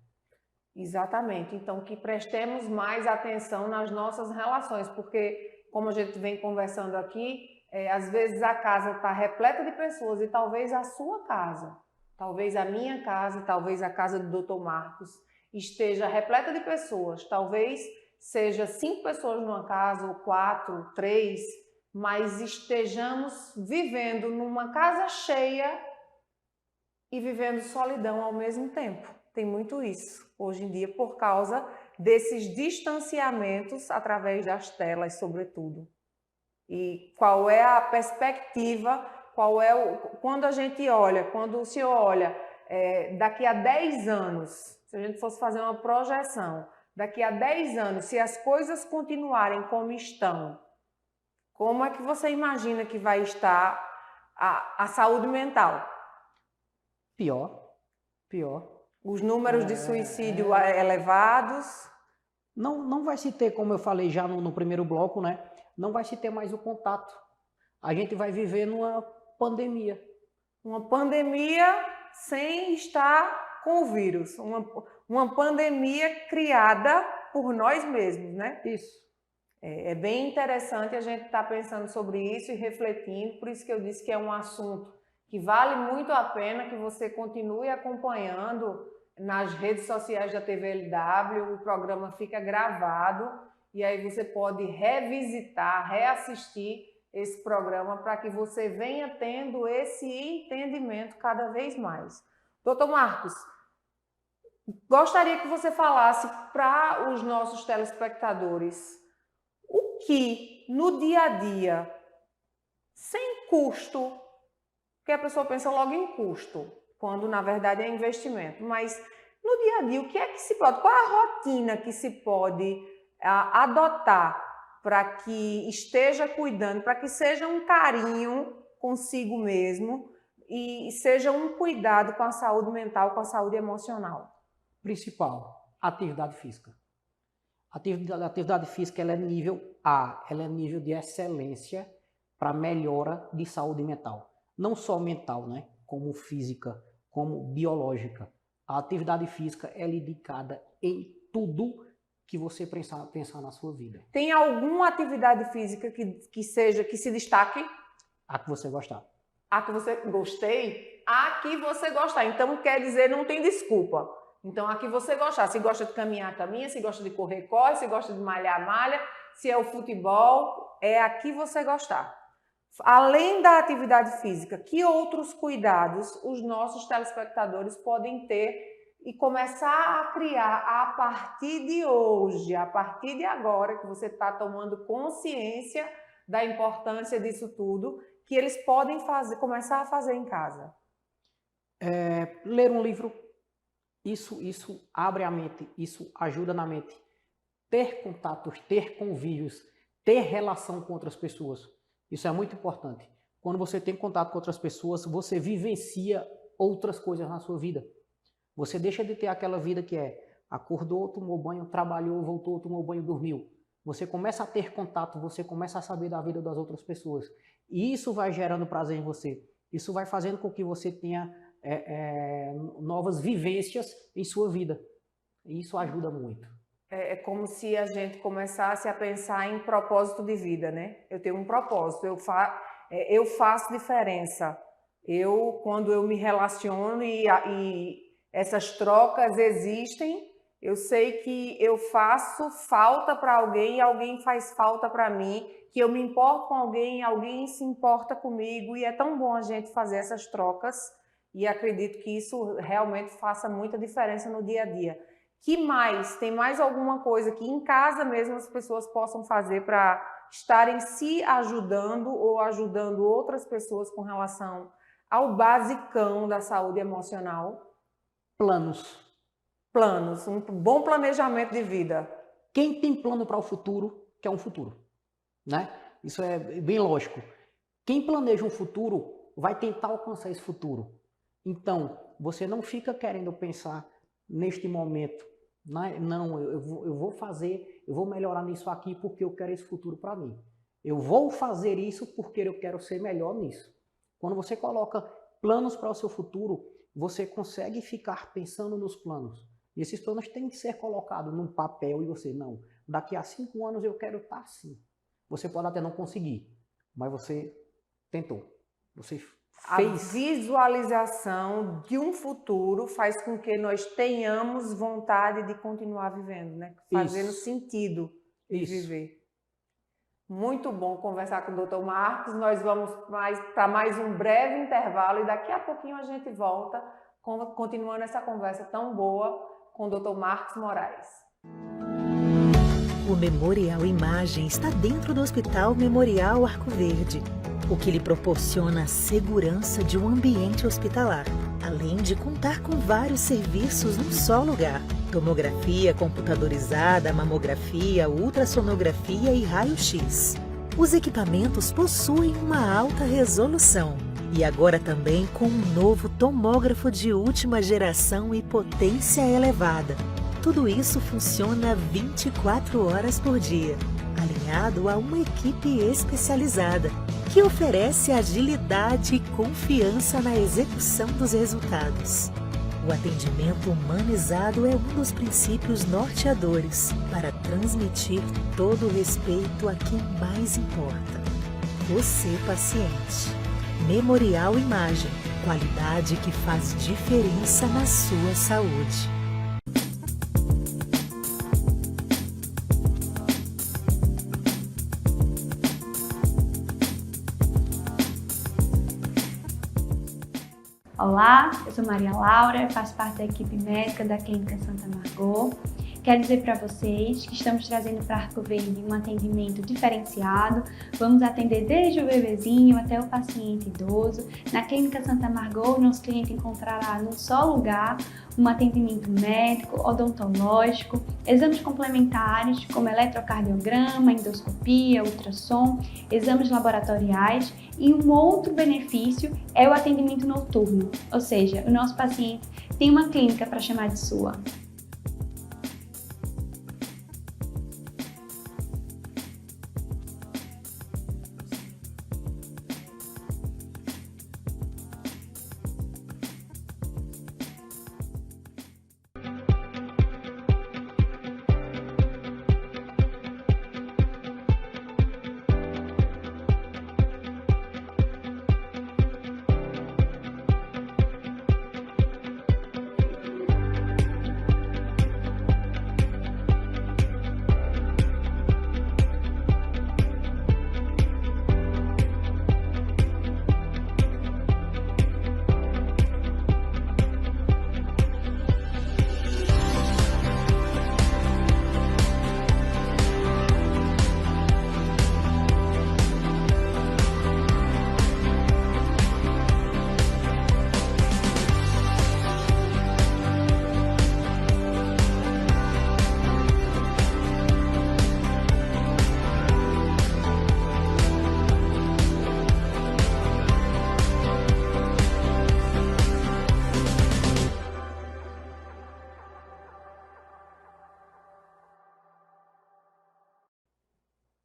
Exatamente. Então, que prestemos mais atenção nas nossas relações, porque, como a gente vem conversando aqui, às vezes a casa está repleta de pessoas, e talvez a sua casa, talvez a minha casa, talvez a casa do Dr. Marcos esteja repleta de pessoas, talvez seja 5 pessoas numa casa, ou 4, 3, mas estejamos vivendo numa casa cheia e vivendo solidão ao mesmo tempo. Tem muito isso hoje em dia por causa desses distanciamentos através das telas, sobretudo. E qual é a perspectiva, quando a gente olha, quando o senhor olha, daqui a 10 anos, se a gente fosse fazer uma projeção, daqui a 10 anos, se as coisas continuarem como estão, como é que você imagina que vai estar a saúde mental? Pior. Os números de suicídio elevados? Não vai se ter, como eu falei já no primeiro bloco, né? Não vai se ter mais o contato. A gente vai viver numa pandemia. Uma pandemia sem estar com o vírus. Uma pandemia criada por nós mesmos, né? Isso. É bem interessante a gente estar pensando sobre isso e refletindo. Por isso que eu disse que é um assunto que vale muito a pena que você continue acompanhando nas redes sociais da TVLW. O programa fica gravado e aí você pode revisitar, reassistir esse programa para que você venha tendo esse entendimento cada vez mais. Doutor Marcos, gostaria que você falasse para os nossos telespectadores o que no dia a dia, sem custo, porque a pessoa pensa logo em custo, quando na verdade é investimento, mas no dia a dia, o que é que se pode, qual é a rotina que se pode adotar para que esteja cuidando, para que seja um carinho consigo mesmo e seja um cuidado com a saúde mental, com a saúde emocional? Principal, atividade física. A atividade física ela é nível A, ela é nível de excelência para melhora de saúde mental. Não só mental, né? Como física, como biológica. A atividade física é indicada em tudo que você pensar na sua vida. Tem alguma atividade física que se destaque? A que você gostar. A que você gostei? A que você gostar. Então quer dizer, não tem desculpa. Então a que você gostar. Se gosta de caminhar, caminha. Se gosta de correr, corre. Se gosta de malhar, malha. Se é o futebol, é a que você gostar. Além da atividade física, que outros cuidados os nossos telespectadores podem ter e começar a criar a partir de hoje, a partir de agora, que você está tomando consciência da importância disso tudo, que eles podem começar a fazer em casa? Ler um livro, isso abre a mente, isso ajuda na mente. Ter contatos, ter convívios, ter relação com outras pessoas. Isso é muito importante. Quando você tem contato com outras pessoas, você vivencia outras coisas na sua vida. Você deixa de ter aquela vida que acordou, tomou banho, trabalhou, voltou, tomou banho, dormiu. Você começa a ter contato, você começa a saber da vida das outras pessoas. E isso vai gerando prazer em você. Isso vai fazendo com que você tenha novas vivências em sua vida. E isso ajuda muito. É como se a gente começasse a pensar em propósito de vida, né? Eu tenho um propósito, eu faço diferença. Quando eu me relaciono e essas trocas existem, eu sei que eu faço falta para alguém e alguém faz falta para mim, que eu me importo com alguém e alguém se importa comigo, e é tão bom a gente fazer essas trocas, e acredito que isso realmente faça muita diferença no dia a dia. Que mais? Tem mais alguma coisa que em casa mesmo as pessoas possam fazer para estarem se ajudando ou ajudando outras pessoas com relação ao basicão da saúde emocional? Planos, um bom planejamento de vida. Quem tem plano para o futuro, quer um futuro, né? Isso é bem lógico. Quem planeja um futuro vai tentar alcançar esse futuro. Então, você não fica querendo pensar neste momento, não, eu vou fazer, eu vou melhorar nisso aqui porque eu quero esse futuro para mim. Eu vou fazer isso porque eu quero ser melhor nisso. Quando você coloca planos para o seu futuro, você consegue ficar pensando nos planos. E esses planos têm que ser colocados num papel e você, não, daqui a 5 anos eu quero estar assim. Você pode até não conseguir, mas você tentou, você fez. A visualização de um futuro faz com que nós tenhamos vontade de continuar vivendo, né? Fazendo sentido de viver. Muito bom conversar com o Dr. Marcos. Nós vamos para mais um breve intervalo e daqui a pouquinho a gente volta continuando essa conversa tão boa com o Dr. Marcos Moraes. O Memorial Imagem está dentro do Hospital Memorial Arco Verde, o que lhe proporciona a segurança de um ambiente hospitalar, além de contar com vários serviços num só lugar: tomografia computadorizada, mamografia, ultrassonografia e raio-x. Os equipamentos possuem uma alta resolução e agora também com um novo tomógrafo de última geração e potência elevada. Tudo isso funciona 24 horas por dia, alinhado a uma equipe especializada, que oferece agilidade e confiança na execução dos resultados. O atendimento humanizado é um dos princípios norteadores para transmitir todo o respeito a quem mais importa: você, paciente. Memorial Imagem, qualidade que faz diferença na sua saúde. Olá, eu sou Maria Laura, faço parte da equipe médica da Clínica Santa Margot. Quero dizer para vocês que estamos trazendo para Arco Verde um atendimento diferenciado. Vamos atender desde o bebezinho até o paciente idoso. Na Clínica Santa Margot, o nosso cliente encontrará num só lugar um atendimento médico, odontológico, exames complementares como eletrocardiograma, endoscopia, ultrassom, exames laboratoriais e um outro benefício é o atendimento noturno, ou seja, o nosso paciente tem uma clínica para chamar de sua.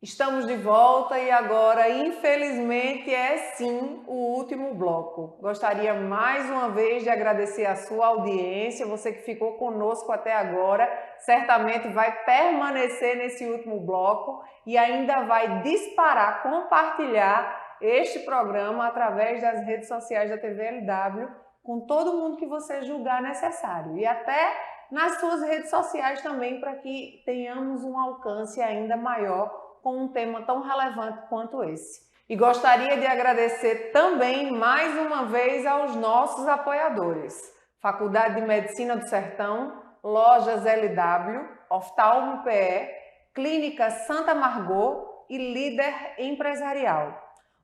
Estamos de volta e agora, infelizmente, é sim o último bloco. Gostaria mais uma vez de agradecer a sua audiência, você que ficou conosco até agora, certamente vai permanecer nesse último bloco e ainda vai disparar, compartilhar este programa através das redes sociais da TVLW com todo mundo que você julgar necessário e até nas suas redes sociais também para que tenhamos um alcance ainda maior com um tema tão relevante quanto esse. E gostaria de agradecer também, mais uma vez, aos nossos apoiadores. Faculdade de Medicina do Sertão, Lojas LW, Oftalmo PE, Clínica Santa Margot e Líder Empresarial.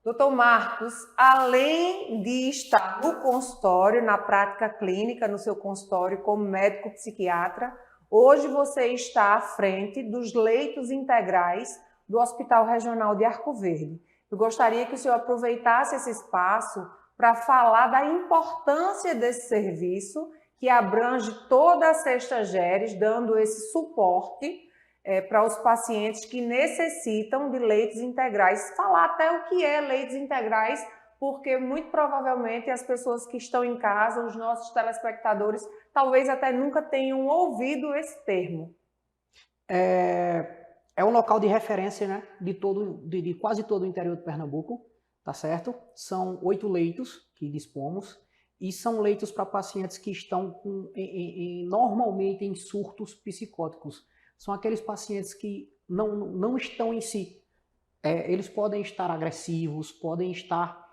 Dr. Marcos, além de estar no consultório, na prática clínica, no seu consultório como médico psiquiatra, hoje você está à frente dos leitos integrais do Hospital Regional de Arco Verde. Eu gostaria que o senhor aproveitasse esse espaço para falar da importância desse serviço que abrange toda a Sexta Geres, dando esse suporte para os pacientes que necessitam de leitos integrais. Falar até o que é leitos integrais, porque muito provavelmente as pessoas que estão em casa, os nossos telespectadores, talvez até nunca tenham ouvido esse termo. É um local de referência, né, de quase todo o interior de Pernambuco, tá certo? São 8 leitos que dispomos e são leitos para pacientes que estão normalmente em surtos psicóticos. São aqueles pacientes que não estão em si. Eles podem estar agressivos, podem estar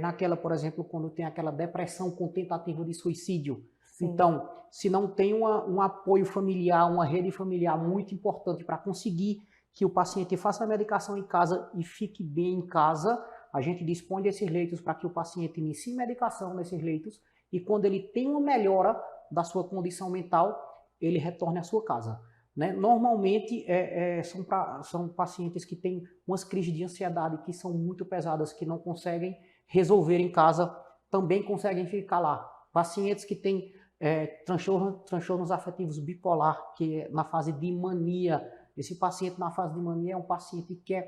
naquela, por exemplo, quando tem aquela depressão com tentativa de suicídio. Sim. Então, se não tem um apoio familiar, uma rede familiar muito importante para conseguir que o paciente faça a medicação em casa e fique bem em casa, a gente dispõe desses leitos para que o paciente inicie medicação nesses leitos e quando ele tem uma melhora da sua condição mental, ele retorne à sua casa. Né? Normalmente, são pacientes que têm umas crises de ansiedade que são muito pesadas, que não conseguem resolver em casa, também conseguem ficar lá. Pacientes que têm transtornos afetivos bipolar, que é na fase de mania. Esse paciente na fase de mania é um paciente que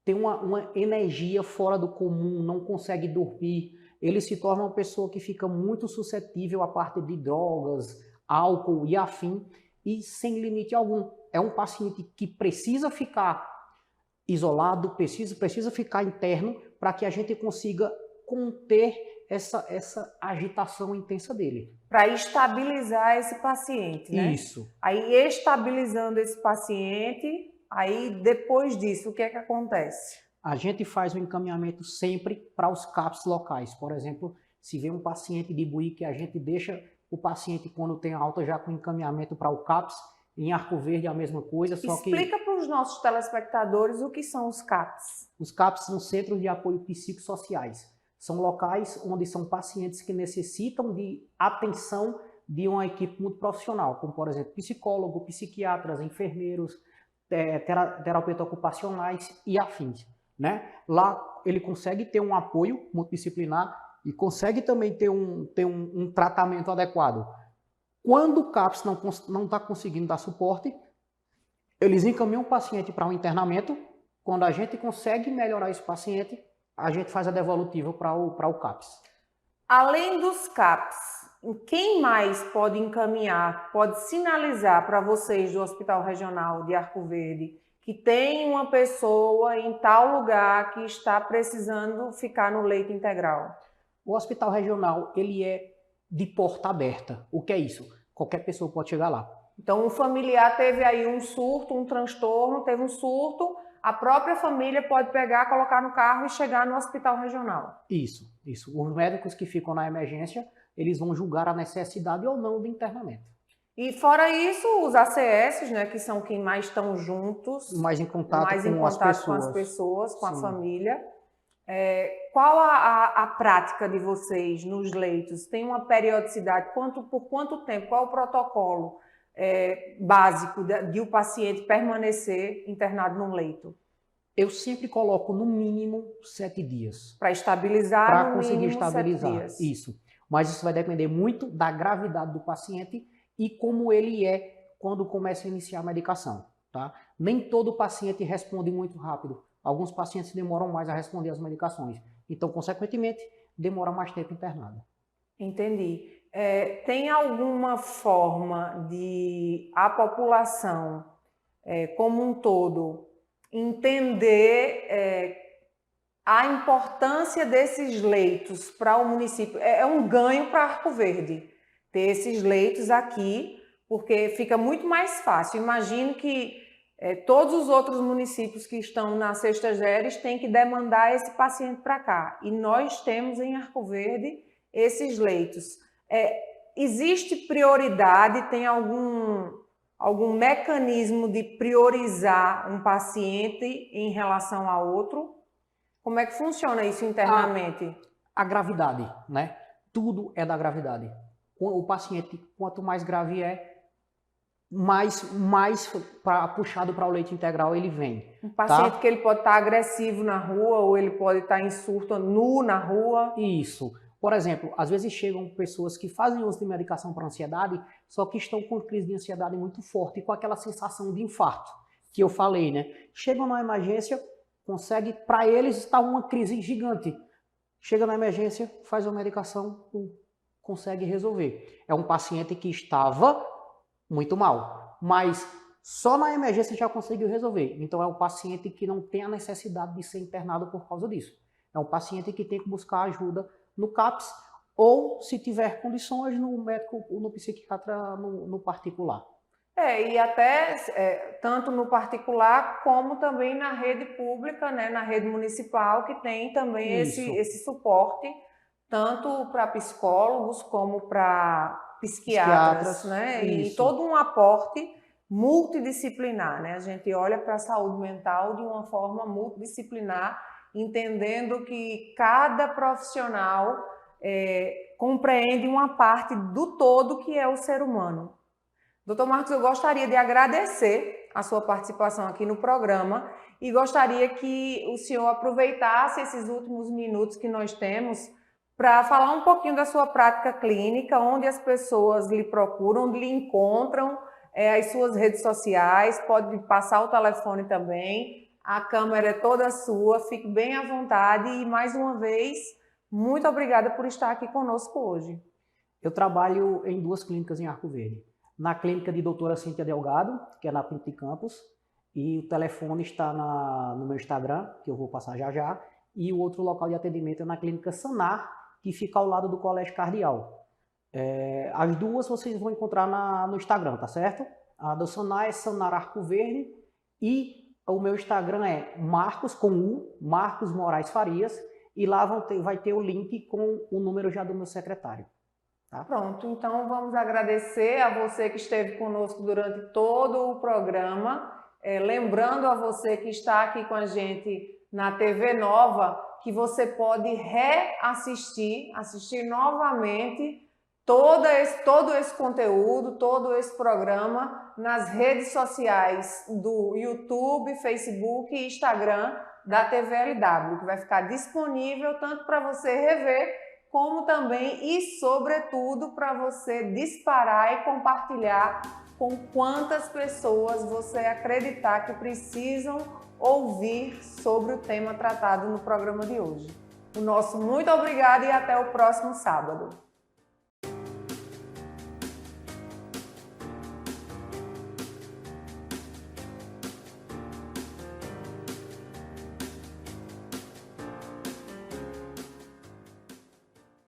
tem uma energia fora do comum, não consegue dormir. Ele se torna uma pessoa que fica muito suscetível à parte de drogas, álcool e afim, e sem limite algum. É um paciente que precisa ficar isolado, precisa ficar interno para que a gente consiga conter essa agitação intensa dele. Para estabilizar esse paciente, né? Isso. Aí, estabilizando esse paciente, aí depois disso, o que é que acontece? A gente faz o encaminhamento sempre para os CAPs locais. Por exemplo, Se vê um paciente de Buíque, a gente deixa o paciente, quando tem alta, já com encaminhamento para o CAPS. Em Arco Verde é a mesma coisa, só que... Explica para os nossos telespectadores o que são os CAPs. Os CAPs são Centros de Apoio Psicossociais. São locais onde são pacientes que necessitam de atenção de uma equipe muito profissional, como, por exemplo, psicólogo, psiquiatras, enfermeiros, terapeutas ocupacionais e afins, né? Lá ele consegue ter um apoio multidisciplinar e consegue também ter um tratamento adequado. Quando o CAPS não está conseguindo dar suporte, eles encaminham o paciente para um internamento. Quando a gente consegue melhorar esse paciente, a gente faz a devolutiva para o CAPS. Além dos CAPs, quem mais pode encaminhar, pode sinalizar para vocês do Hospital Regional de Arco Verde que tem uma pessoa em tal lugar que está precisando ficar no leito integral? O Hospital Regional, ele é de porta aberta. O que é isso? Qualquer pessoa pode chegar lá. Então, um familiar teve aí um surto, um transtorno, teve um surto, a própria família pode pegar, colocar no carro e chegar no Hospital Regional. Isso. Os médicos que ficam na emergência, eles vão julgar a necessidade ou não do internamento. E fora isso, os ACS, né, que são quem mais estão juntos, mais em contato com as pessoas, com a família. Qual a prática de vocês nos leitos? Tem uma periodicidade? Por quanto tempo? Qual o protocolo básico de o paciente permanecer internado num leito? Eu sempre coloco no mínimo 7 dias. Para estabilizar, para conseguir estabilizar. 7 dias. Isso. Mas isso vai depender muito da gravidade do paciente e como ele é quando começa a iniciar a medicação. Tá? Nem todo paciente responde muito rápido. Alguns pacientes demoram mais a responder às medicações. Então, consequentemente, demora mais tempo internado. Entendi. Tem alguma forma de a população, como um todo, entender a importância desses leitos para o município? É um ganho para Arco Verde ter esses leitos aqui, porque fica muito mais fácil. Imagino que todos os outros municípios que estão na Sexta Geres têm que demandar esse paciente para cá. E nós temos em Arco Verde esses leitos. Existe prioridade? Tem algum mecanismo de priorizar um paciente em relação a outro? Como é que funciona isso internamente? A gravidade, né? Tudo é da gravidade. O paciente, quanto mais grave mais puxado para o leito integral ele vem. Um paciente que ele pode estar agressivo na rua ou ele pode estar em surto nu na rua. Isso. Por exemplo, às vezes chegam pessoas que fazem uso de medicação para ansiedade, só que estão com crise de ansiedade muito forte e com aquela sensação de infarto que eu falei, né? Chegam na emergência, consegue, para eles está uma crise gigante. Chega na emergência, faz a medicação, consegue resolver. É um paciente que estava muito mal, mas só na emergência já conseguiu resolver. Então é um paciente que não tem a necessidade de ser internado por causa disso. É um paciente que tem que buscar ajuda no CAPS ou, se tiver condições, no médico ou no psiquiatra no particular. E até tanto no particular como também na rede pública, né, na rede municipal, que tem também esse suporte, tanto para psicólogos como para psiquiatras, né? E todo um aporte multidisciplinar, né? A gente olha para a saúde mental de uma forma multidisciplinar, entendendo que cada profissional compreende uma parte do todo que é o ser humano. Doutor Marcos, eu gostaria de agradecer a sua participação aqui no programa e gostaria que o senhor aproveitasse esses últimos minutos que nós temos para falar um pouquinho da sua prática clínica, onde as pessoas lhe procuram, onde lhe encontram, as suas redes sociais, pode passar o telefone também, a câmera é toda sua, fique bem à vontade e, mais uma vez, muito obrigada por estar aqui conosco hoje. Eu trabalho em 2 clínicas em Arco Verde. Na clínica de doutora Cíntia Delgado, que é na Pinto de Campos, e o telefone está no meu Instagram, que eu vou passar já já, e o outro local de atendimento é na clínica Sanar, que fica ao lado do Colégio Cardeal. As duas vocês vão encontrar no Instagram, tá certo? A do Sanar é Sanar Arco Verde, e o meu Instagram é Marcos, com U, Marcos Moraes Farias, e lá vai ter o link com o número já do meu secretário. Tá? Pronto, então vamos agradecer a você que esteve conosco durante todo o programa. Lembrando a você que está aqui com a gente na TV Nova, que você pode assistir novamente todo esse conteúdo, todo esse programa nas redes sociais do YouTube, Facebook e Instagram da TVLW, que vai ficar disponível tanto para você rever, como também e, sobretudo, para você disparar e compartilhar com quantas pessoas você acreditar que precisam ouvir sobre o tema tratado no programa de hoje. O nosso muito obrigado e até o próximo sábado.